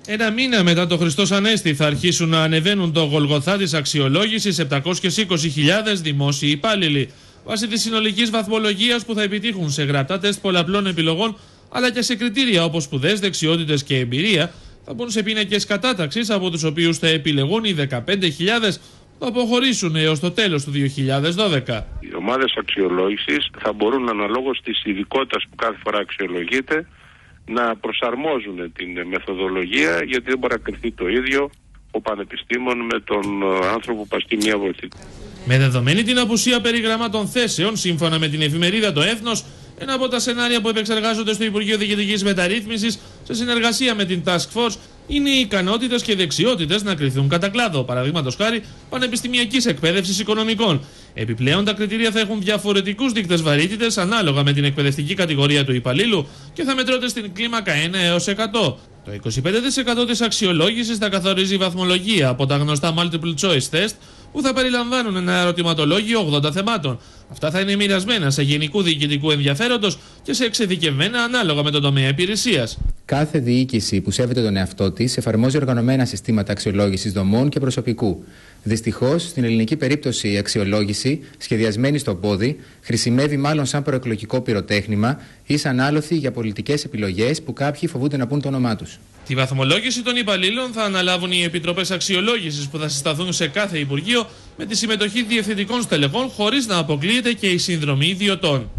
Ένα μήνα μετά το Χριστός Ανέστη θα αρχίσουν να ανεβαίνουν το γολγοθά της αξιολόγησης 720.000 δημόσιοι υπάλληλοι. Βάσει της συνολικής βαθμολογίας που θα επιτύχουν σε γραπτά τεστ πολλαπλών επιλογών, αλλά και σε κριτήρια όπως σπουδές, δεξιότητες και εμπειρία, θα μπουν σε πίνακες κατάταξης από τους οποίους θα επιλεγούν οι 15.000 που θα αποχωρήσουν έως το τέλος του 2012. Οι ομάδες αξιολόγησης θα μπορούν αναλόγως της ειδικότητας που κάθε φορά αξιολογείται να προσαρμόζουν την μεθοδολογία, γιατί δεν μπορεί να κρυφτεί το ίδιο ο πανεπιστήμων με τον άνθρωπο που ασκεί μια βοηθή. Με δεδομένη την απουσία περιγραμμάτων θέσεων, σύμφωνα με την εφημερίδα Το Έθνος, ένα από τα σενάρια που επεξεργάζονται στο Υπουργείο Διοικητικής Μεταρρύθμισης σε συνεργασία με την Task Force είναι οι ικανότητες και δεξιότητες να κριθούν κατά κλάδο, παραδείγματος χάρη πανεπιστημιακής εκπαίδευσης οικονομικών. Επιπλέον, τα κριτήρια θα έχουν διαφορετικούς δείκτες βαρύτητες ανάλογα με την εκπαιδευτική κατηγορία του υπαλλήλου και θα μετρώνται στην κλίμακα 1 έως 100. Το 25% της αξιολόγησης θα καθορίζει η βαθμολογία από τα γνωστά multiple choice test, που θα περιλαμβάνουν ένα ερωτηματολόγιο 80 θεμάτων. Αυτά θα είναι μοιρασμένα σε γενικού διοικητικού ενδιαφέροντος και σε εξειδικευμένα ανάλογα με τον τομέα υπηρεσίας. Κάθε διοίκηση που σέβεται τον εαυτό της εφαρμόζει οργανωμένα συστήματα αξιολόγησης δομών και προσωπικού. Δυστυχώς, στην ελληνική περίπτωση, η αξιολόγηση, σχεδιασμένη στο πόδι, χρησιμεύει μάλλον σαν προεκλογικό πυροτέχνημα ή σαν άλοθη για πολιτικές επιλογές που κάποιοι φοβούνται να πούν το όνομά τους. Τη βαθμολόγηση των υπαλλήλων θα αναλάβουν οι επιτροπές αξιολόγησης που θα συσταθούν σε κάθε Υπουργείο με τη συμμετοχή διευθυντικών στελεχών, χωρίς να αποκλείεται και η συνδρομή ιδιωτών.